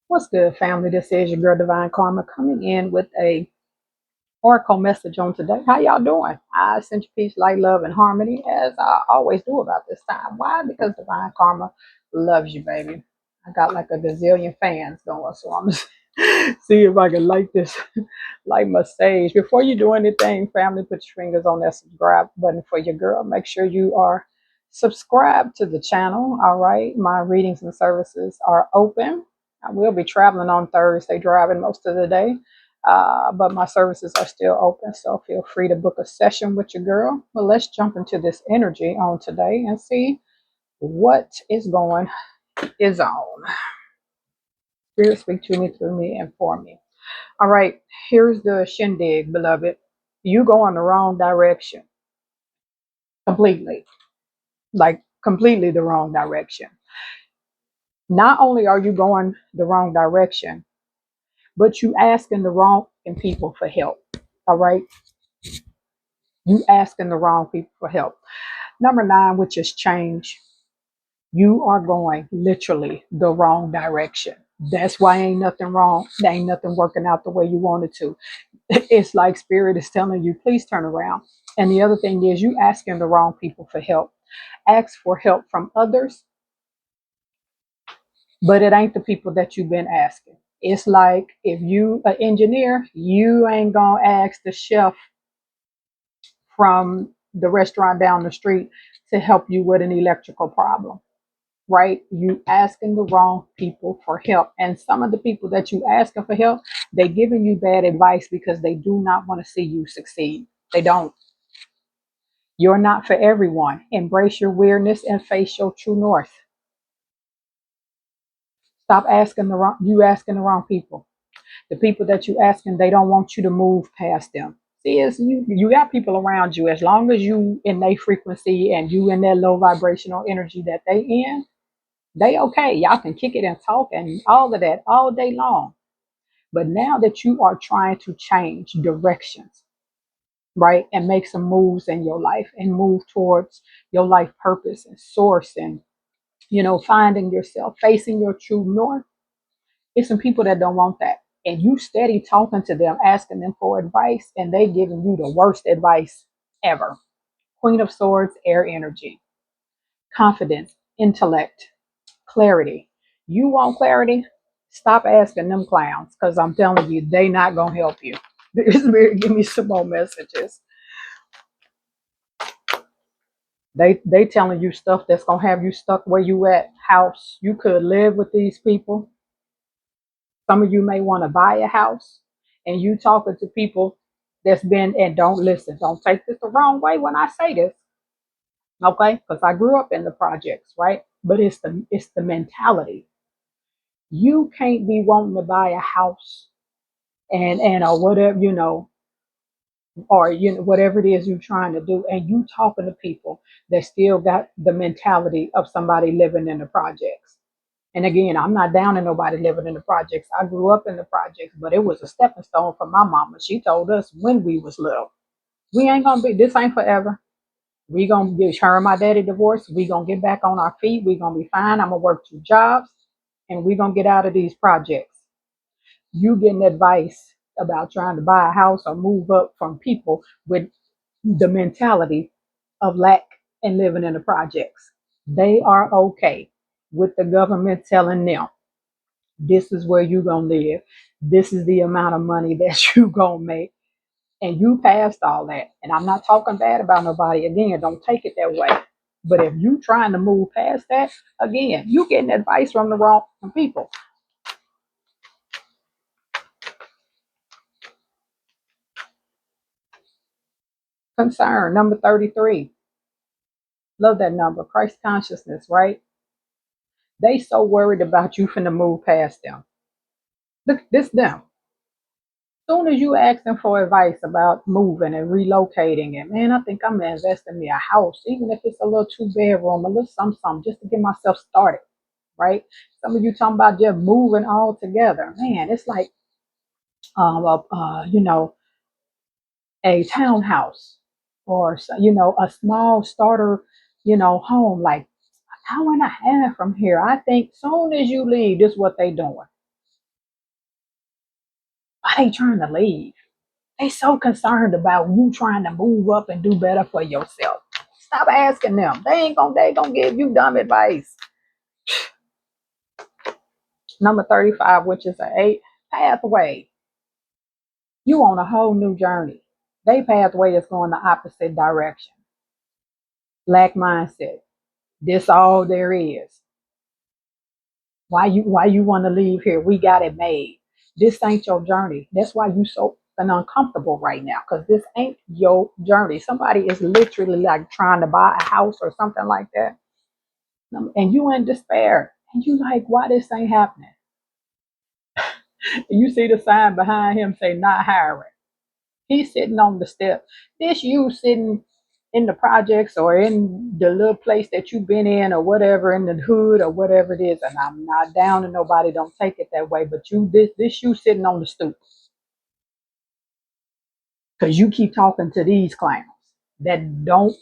What's good, family? This is your girl Divine Karma coming in with a oracle message on today. How y'all doing? I sent you peace, light, love, and harmony as I always do about this time. Why? Because Divine Karma loves you, baby. I got like a gazillion fans going, so I'm just see if I can light this, light my stage. Before you do anything, family, put your fingers on that subscribe button for your girl. Make sure you are subscribed to the channel. All right, my readings and services are open. I will be traveling on Thursday, driving most of the day, but my services are still open. So feel free to book a session with your girl. Well, let's jump into this energy on today and see what is going is on. Spirit, speak to me, through me, and for me. All right, here's the shindig, beloved. You go in the wrong direction completely, like completely the wrong direction. Not only are you going the wrong direction, but you asking the wrong people for help. All right, you asking the wrong people for help. Number 9, which is change. You are going literally the wrong direction. That's why ain't nothing wrong. There ain't nothing working out the way you wanted to. It's like spirit is telling you, please turn around. And the other thing is you asking the wrong people for help. Ask for help from others, but it ain't the people that you've been asking. It's like if you an engineer, you ain't gonna ask the chef from the restaurant down the street to help you with an electrical problem, right? You asking the wrong people for help. And some of the people that you asking for help, they giving you bad advice because they do not want to see you succeed. They don't. You're not for everyone. Embrace your weirdness and face your true north. Stop asking asking the wrong people. The people that you asking, they don't want you to move past them. See, it's you got people around you. As long as you in their frequency and you in their low vibrational energy that they in, they okay. Y'all can kick it and talk and all of that all day long. But now that you are trying to change directions, right, and make some moves in your life and move towards your life purpose and source and finding yourself, facing your true north, it's some people that don't want that. And you steady talking to them, asking them for advice, and they giving you the worst advice ever. Queen of Swords, air energy, confidence, intellect, clarity. You want clarity? Stop asking them clowns, because I'm telling you, they not gonna help you. Spirit, give me some more messages. They telling you stuff that's gonna have you stuck where you at. House, you could live with these people. Some of you may want to buy a house, and you talking to people that's been, and don't listen. Don't take this the wrong way when I say this, okay? Because I grew up in the projects, right? But it's the mentality. You can't be wanting to buy a house and or whatever, or whatever it is you're trying to do, and you talking to people that still got the mentality of somebody living in the projects. And again, I'm not down to nobody living in the projects. I grew up in the projects, but it was a stepping stone for my mama. She told us when we was little, we ain't gonna be, this ain't forever. We gonna get her and my daddy divorced. We gonna get back on our feet. We gonna be fine. I'm gonna work 2 jobs, and we gonna get out of these projects. You getting advice about trying to buy a house or move up from people with the mentality of lack and living in the projects. They are okay with the government telling them this is where you gonna live. This is the amount of money that you gonna make. And you passed all that. And I'm not talking bad about nobody. Again, don't take it that way. But if you trying to move past that, again, you getting advice from the wrong people. Concern, number 33. Love that number. Christ consciousness, right? They so worried about you finna move past them. Look, this them. Soon as you ask them for advice about moving and relocating, and man, I think I'm gonna invest in me a house, even if it's a little 2 bedroom, a little something, just to get myself started, right? Some of you talking about just moving all together, man. It's like, you know, a townhouse or a small starter, home, like hour and a half from here. I think soon as you leave, this is what they doing. they trying to leave? They so concerned about you trying to move up and do better for yourself. Stop asking them. They gonna give you dumb advice. Number 35, which is an 8, pathway. You on a whole new journey. They pathway is going the opposite direction. Lack mindset. This all there is. Why you want to leave here? We got it made. This ain't your journey. That's why you so uncomfortable right now, because this ain't your journey. Somebody is literally like trying to buy a house or something like that, and you in despair, and you like, why this ain't happening? You see the sign behind him say not hiring. He's sitting on the step. This you sitting in the projects or in the little place that you've been in or whatever, in the hood or whatever it is. And I'm not down to nobody, don't take it that way. But this you sitting on the stoop. Because you keep talking to these clowns that don't.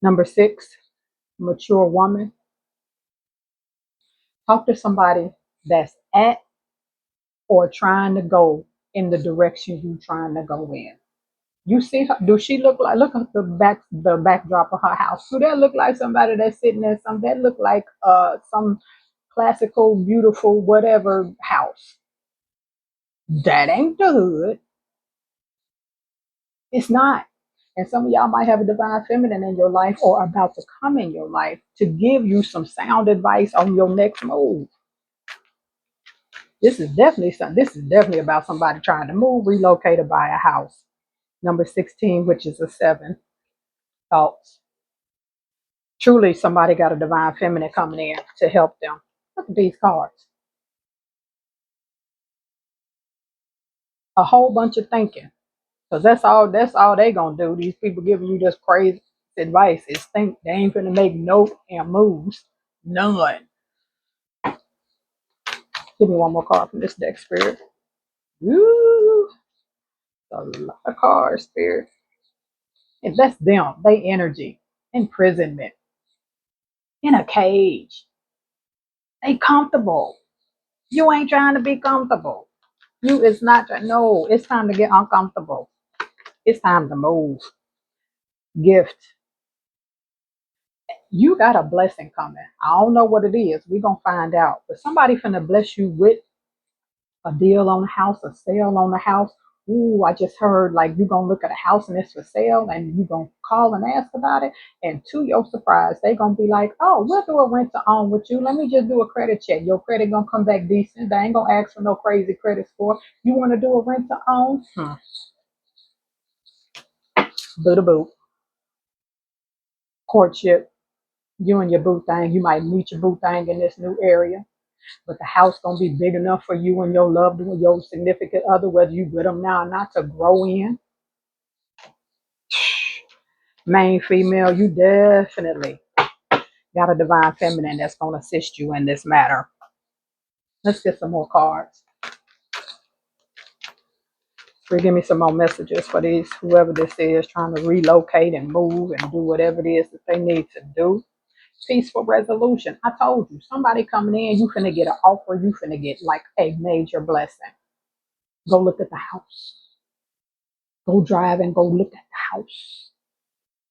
Number 6, mature woman. Talk to somebody that's at or trying to go in the direction you're trying to go in. You see her? Do she look at the backdrop of her house? Do that look like somebody that's sitting there? Some that look like some classical, beautiful, whatever house. That ain't the hood. It's not. And some of y'all might have a divine feminine in your life or about to come in your life to give you some sound advice on your next move. This is definitely something. This is definitely about somebody trying to move, relocate, or buy a house. Number 16, which is a 7, thoughts. Truly, somebody got a divine feminine coming in to help them. Look at these cards. A whole bunch of thinking. Because that's all they gonna do. These people giving you this crazy advice is think. They ain't gonna make no damn moves. None. Give me one more card from this deck, Spirit. Ooh, a lot of cards, Spirit. And that's them. They energy. Imprisonment. In a cage. They comfortable. You ain't trying to be comfortable. You is not. No, it's time to get uncomfortable. It's time to move. Gift. You got a blessing coming. I don't know what it is. We're going to find out. But somebody finna bless you with a deal on the house, a sale on the house. Ooh, I just heard like you're going to look at a house and it's for sale and you're going to call and ask about it. And to your surprise, they're going to be like, oh, we'll do a rent to own with you. Let me just do a credit check. Your credit going to come back decent. They ain't going to ask for no crazy credit score. You want to do a rent to own? Boo to boo. Courtship. You and your boo thing. You might meet your boo thing in this new area. But the house gonna be big enough for you and your loved one, your significant other, whether you with them now or not, to grow in. Main female, you definitely got a divine feminine that's gonna assist you in this matter. Let's get some more cards. Give me some more messages for these, whoever this is, trying to relocate and move and do whatever it is that they need to do. Peaceful resolution. I told you, somebody coming in, you finna get an offer, you finna get like a major blessing. Go look at the house. Go drive and go look at the house.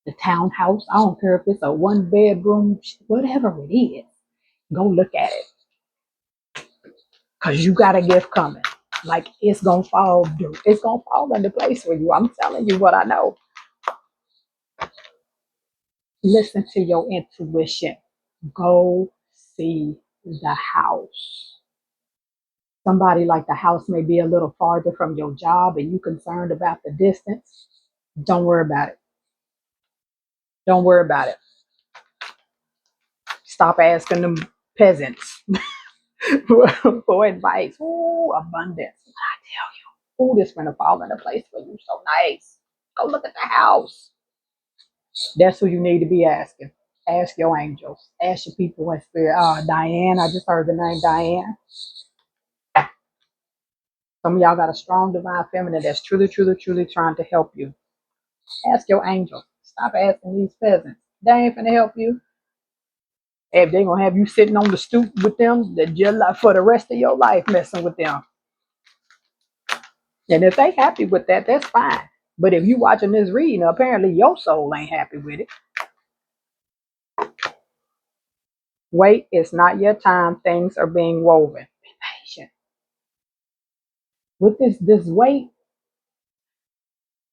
The townhouse. I don't care if it's a 1 bedroom, whatever it is. Go look at it. Cause you got a gift coming. Like it's gonna fall into place for you. I'm telling you what I know. Listen to your intuition. Go see the house. Somebody like the house may be a little farther from your job and you concerned about the distance. Don't worry about it. Don't worry about it. Stop asking them peasants for advice. Ooh, abundance. I tell you. Ooh, this gonna fall into place for you. So nice. Go look at the house. That's who you need to be asking. Ask your angels. Ask your people in spirit. Diane, I just heard the name Diane. Some of y'all got a strong divine feminine that's truly, truly, truly trying to help you. Ask your angel. Stop asking these peasants. They ain't finna help you. If they're gonna have you sitting on the stoop with them, that just like for the rest of your life messing with them. And if they happy with that, that's fine. But if you watching this reading, apparently your soul ain't happy with it. Wait, it's not your time. Things are being woven. Be patient. With this wait,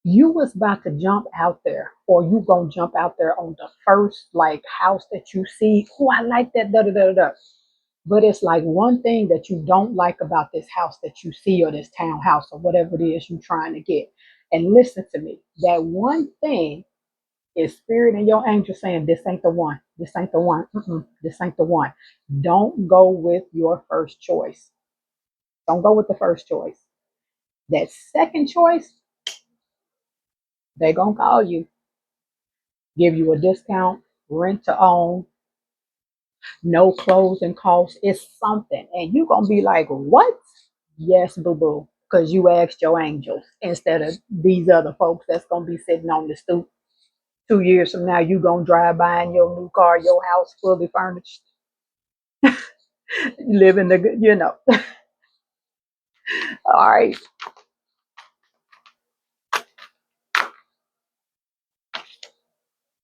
you was about to jump out there, or you gonna jump out there on the first like house that you see. Oh, I like that. Da da da da. But it's like one thing that you don't like about this house that you see, or this townhouse, or whatever it is you're trying to get. And listen to me. That one thing is spirit and your angel saying, this ain't the one. This ain't the one. This ain't the one. Don't go with your first choice. Don't go with the first choice. That second choice, they gonna call you, give you a discount, rent to own, no closing costs. It's something. And you gonna be like, what? Yes, boo-boo. Because you asked your angels instead of these other folks that's gonna be sitting on the stoop. 2 years from now, you gonna drive by in your new car, your house fully furnished, live in the. All right.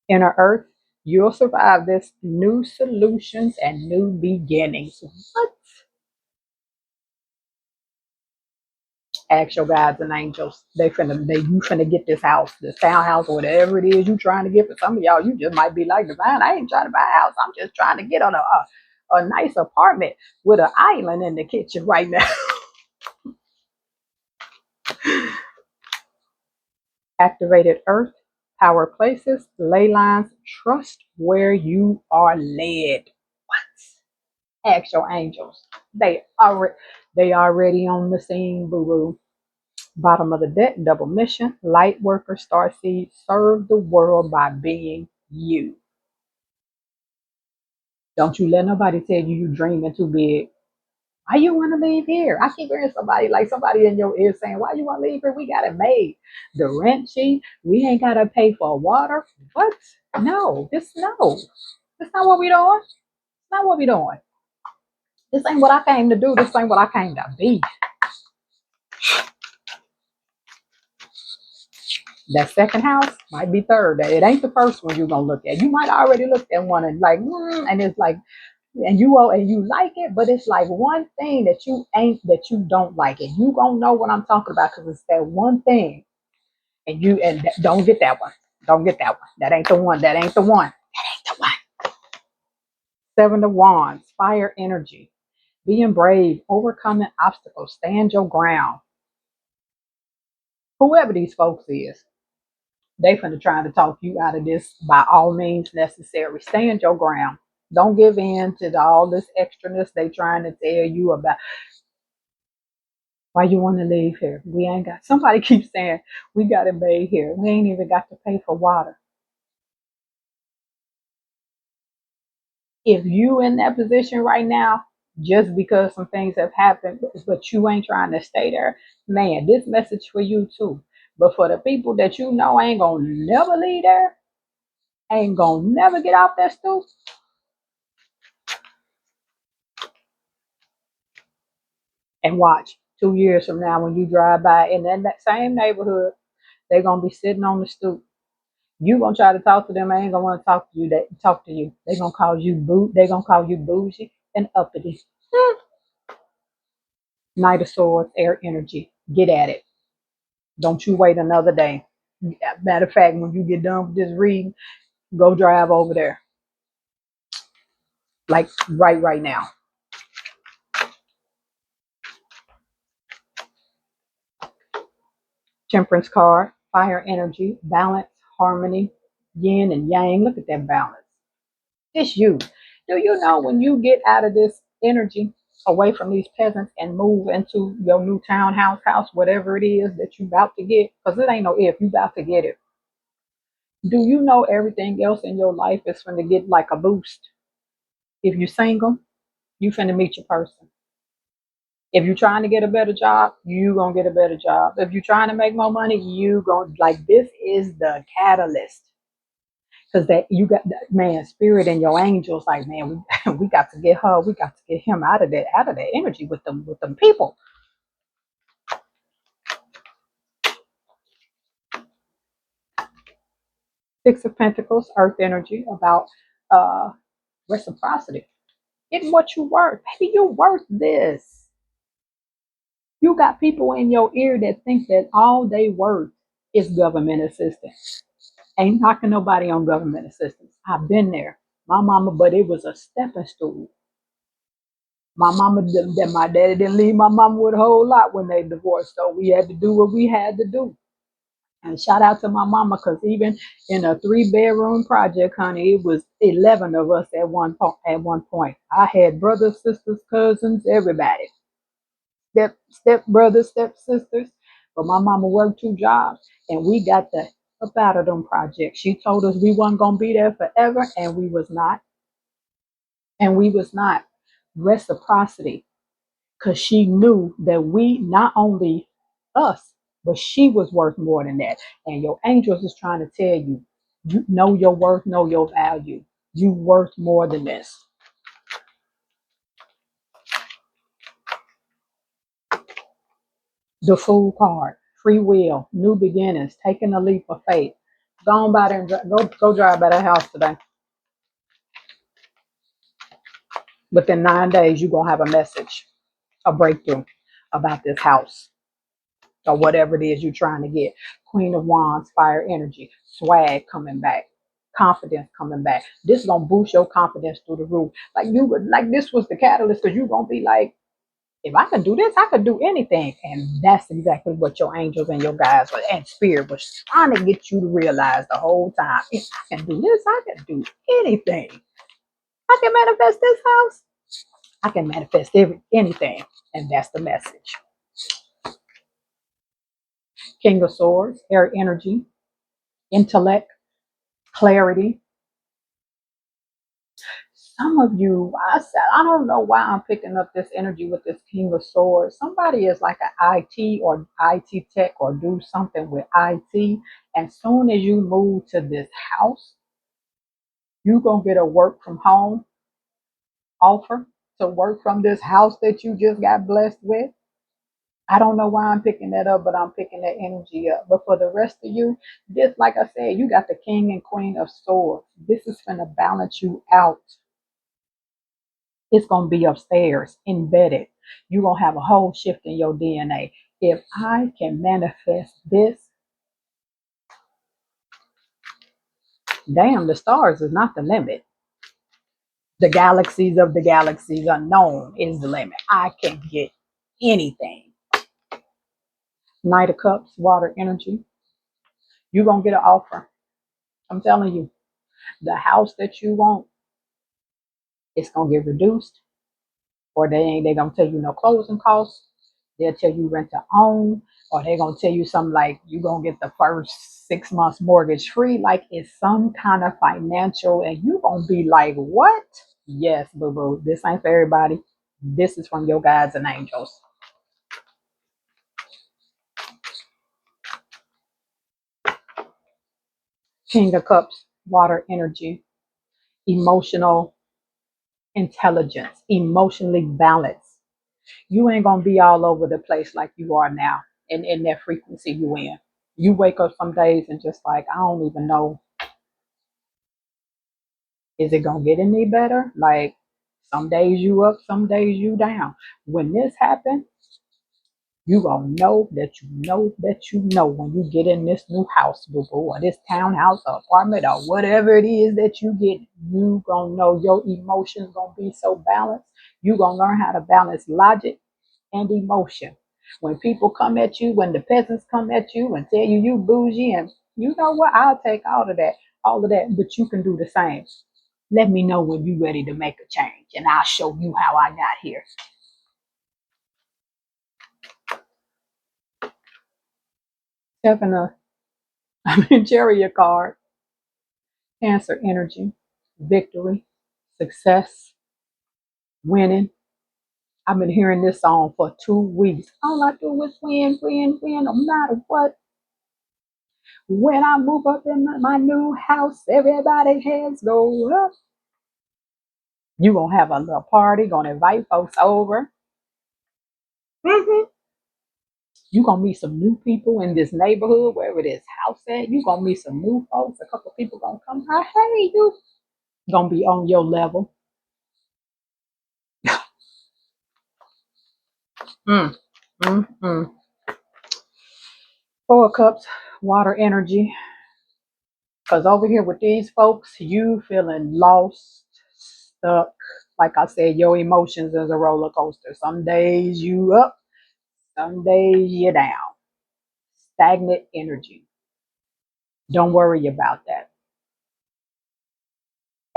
Inner Earth, you'll survive this. New solutions and new beginnings. What? Ask your guides and angels. You finna get this house, this townhouse, or whatever it is you trying to get. For some of y'all, you just might be like, Divine, I ain't trying to buy a house. I'm just trying to get on a nice apartment with an island in the kitchen right now. Activated Earth, power places, ley lines, trust where you are led. What? Ask your angels. They already on the scene, boo boo. Bottom of the deck, double mission, light worker, starseed, serve the world by being you. Don't you let nobody tell you you dreaming too big. Why you want to leave here? I keep hearing somebody in your ear saying, why you want to leave here? We got it made. The rent sheet, we ain't got to pay for water. What? No, no. That's not what we doing. It's not what we doing. This ain't what I came to do. This ain't what I came to be. That second house might be third. It ain't the first one you're gonna look at. You might already look at one and like, and it's like, and you like it, but it's like one thing that you don't like it. You gonna know what I'm talking about because it's that one thing, don't get that one. Don't get that one. That ain't the one. That ain't the one. That ain't the one. Seven of Wands, fire energy, being brave, overcoming obstacles, stand your ground. Whoever these folks is, they finna try to talk you out of this by all means necessary. Stand your ground. Don't give in to all this extraness they trying to tell you about. Why you want to leave here? We ain't got. Somebody keeps saying we got it made here. We ain't even got to pay for water. If you in that position right now, just because some things have happened, but you ain't trying to stay there, man, this message for you too. But for the people that you know ain't gonna never leave there, ain't gonna never get off that stoop, and watch 2 years from now when you drive by in that same neighborhood, they're gonna be sitting on the stoop. You gonna try to talk to them, I ain't gonna want to talk to you. They gonna call you bougie and uppity. Knight of Swords, air energy. Get at it. Don't you wait another day. Matter of fact, when you get done with this reading, go drive over there. Like right now. Temperance card, fire energy, balance, harmony, yin and yang. Look at that balance. It's you. Do you know when you get out of this energy, away from these peasants, and move into your new townhouse, house, whatever it is that you about to get? Because it ain't no if, you about to get it. Do you know everything else in your life is going to get like a boost? If you're single, you finna meet your person. If you're trying to get a better job, you gonna get a better job. If you're trying to make more money, you gonna, like, this is the catalyst. Because that you got that man spirit and your angels like, man, we got to get her, we got to get him out of that energy with them people. Six of Pentacles, earth energy, about uh reciprocity. Getting what you worth. Baby, you worth this. You got people in your ear that think that all they worth is government assistance. Ain't knocking nobody on government assistance. I've been there. My mama, but it was a stepping stool. My mama, that my daddy didn't leave my mama with a whole lot when they divorced, so we had to do what we had to do. And shout out to my mama, because even in a 3-bedroom project, honey, it was 11 of us at one point. I had brothers, sisters, cousins, everybody, step brothers, step sisters. But my mama worked 2 jobs, and we got the up out of them projects. She told us we wasn't gonna be there forever, and we was not. And we was not. Reciprocity, because she knew that we, not only us, but she was worth more than that. And your angels is trying to tell you, you know your worth, know your value. You worth more than this. The Fool card, free will, new beginnings, taking a leap of faith. Go on by there and go drive by that house today. Within 9 days, you're gonna have a message, a breakthrough about this house or whatever it is you're trying to get. Queen of Wands, fire energy, swag coming back, confidence coming back. This is gonna boost your confidence through the roof. Like this was the catalyst, because you're gonna be like, if I can do this, I could do anything. And that's exactly what your angels and your guides and spirit was trying to get you to realize the whole time. If I can do this, I can do anything. I can manifest this house. I can manifest anything. And that's the message. King of Swords, air energy, intellect, clarity. Some of you, I don't know why I'm picking up this energy with this King of Swords. Somebody is like an IT or IT tech or do something with IT. And soon as you move to this house, you're going to get a work from home offer to work from this house that you just got blessed with. I don't know why I'm picking that up, but I'm picking that energy up. But for the rest of you, this, like I said, you got the King and Queen of Swords. This is going to balance you out. It's going to be upstairs, embedded. You're going to have a whole shift in your DNA. If I can manifest this, damn, the stars is not the limit. The galaxies of the galaxies unknown is the limit. I can get anything. Knight of Cups, water energy. You're going to get an offer. I'm telling you, the house that you want, it's going to get reduced, or they gonna tell you no closing costs. They'll tell you rent to own, or they're gonna tell you something like you gonna get the first 6 months mortgage free. Like it's some kind of financial, and you gonna be like, what? Yes, boo boo. This ain't for everybody. This is from your guides and angels. King of Cups, water energy, emotional intelligence, emotionally balanced. You ain't gonna be all over the place like you are now in that frequency you in. You wake up some days and just like, I don't even know, is it gonna get any better? Like some days you up, some days you down. When this happens, you gonna know that you know that you know when you get in this new house, boo boo, or this townhouse or apartment or whatever it is that you get, you gonna know your emotions gonna be so balanced. You gonna learn how to balance logic and emotion. When people come at you, when the peasants come at you and tell you bougie, and you know what, I'll take all of that, but you can do the same. Let me know when you're ready to make a change, and I'll show you how I got here. Seven of, chariot card, Cancer energy, victory, success, winning. I've been hearing this song for 2 weeks. All I do is win, win, win, no matter what. When I move up in my new house, everybody hands go up. You gonna have a little party, gonna invite folks over. Hmm. You gonna meet some new people in this neighborhood, wherever this house at. You gonna meet some new folks. A couple people gonna come. Hey, you gonna be on your level. Mm, mm. Four cups, water energy. Because over here with these folks, you feeling lost, stuck. Like I said, your emotions is a roller coaster. Some days you up, some days you down. Stagnant energy. Don't worry about that.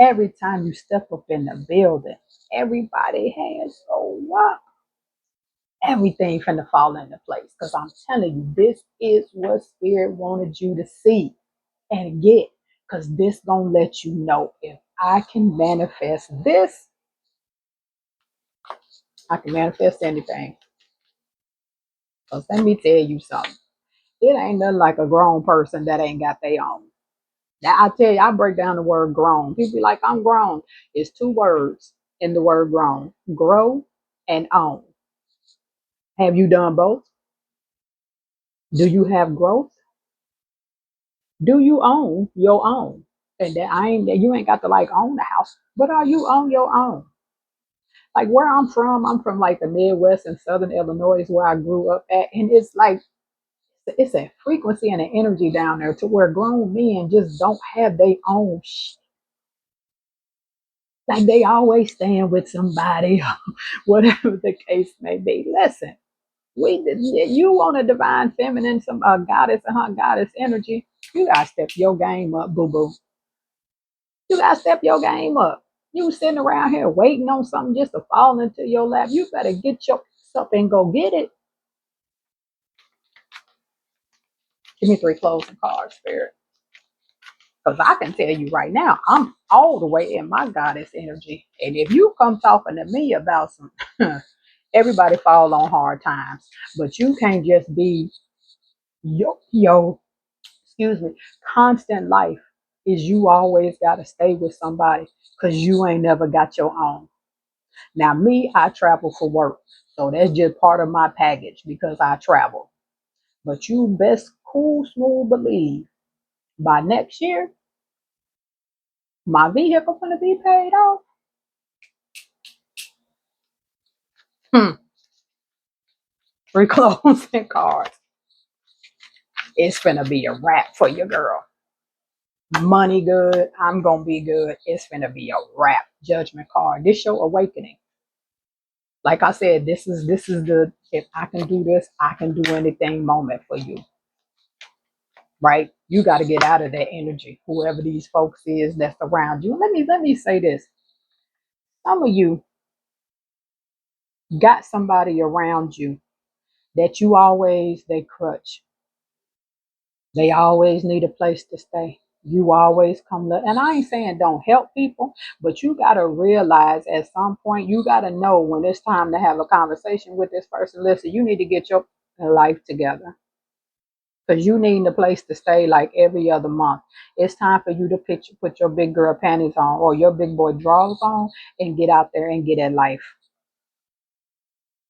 Every time you step up in the building, everybody hands go up. Everything finna fall into place. Because I'm telling you, this is what Spirit wanted you to see and get. Because this gonna let you know, if I can manifest this, I can manifest anything. Because let me tell you something. It ain't nothing like a grown person that ain't got their own. Now I tell you, I break down the word grown. People be like, I'm grown. It's two words in the word grown: grow and own. Have you done both? Do you have growth? Do you own your own? And that I ain't you ain't got to like own the house, but are you on your own? Like where I'm from like the Midwest and Southern Illinois is where I grew up at, and it's like it's a frequency and an energy down there to where grown men just don't have their own like they always staying with somebody, whatever the case may be. Listen, you want a divine feminine, some goddess and her goddess energy, you gotta step your game up, boo boo. You gotta step your game up. You sitting around here waiting on something just to fall into your lap. You better get your up and go get it. Give me three closing cards, Spirit. Because I can tell you right now, I'm all the way in my goddess energy. And if you come talking to me about some, everybody fall on hard times, but you can't just be yo, excuse me, constant life is you always got to stay with somebody because you ain't never got your own. Now, me, I travel for work. So that's just part of my package because I travel. But you best cool, smooth believe by next year, my vehicle gonna be paid off. Hmm. Three closing cards. It's gonna be a wrap for your girl. Money good. I'm gonna be good. It's gonna be a wrap. Judgment card. This your awakening. Like I said, this is the if I can do this, I can do anything moment for you. Right? You got to get out of that energy. Whoever these folks is that's around you. Let me say this. Some of you got somebody around you that you always they crutch. They always need a place to stay. You always and I ain't saying don't help people, but you got to realize at some point, you got to know when it's time to have a conversation with this person. Listen, you need to get your life together because you need a place to stay like every other month. It's time for you to put your big girl panties on or your big boy drawers on and get out there and get at life.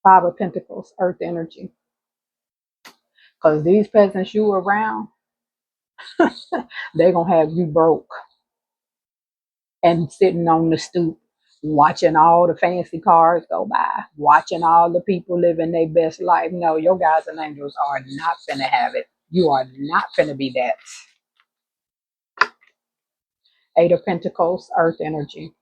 Five of Pentacles, Earth energy. Because these peasants you around, they're going to have you broke and sitting on the stoop, watching all the fancy cars go by, watching all the people living their best life. No, your guys and angels are not finna have it. You are not finna be that. Eight of Pentacles, Earth energy.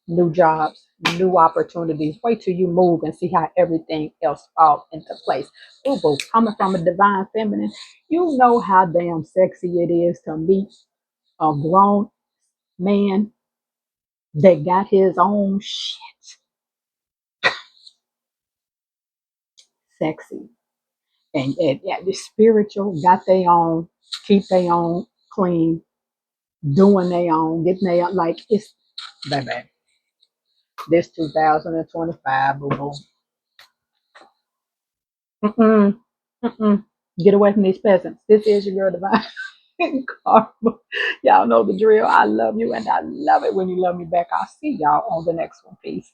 New jobs, new opportunities. Wait till you move and see how everything else falls into place. Ooh, boo, coming from a divine feminine, you know how damn sexy it is to meet a grown man that got his own shit. Sexy. And yeah, the spiritual got their own, keep their own clean, doing their own, getting their own, like it's, baby, this 2025, boo boo. Mm-mm, mm-mm. Get away from these peasants. This is your girl divine. Karma. Y'all know the drill. I love you, and I love it when you love me back. I'll see y'all on the next one. Peace.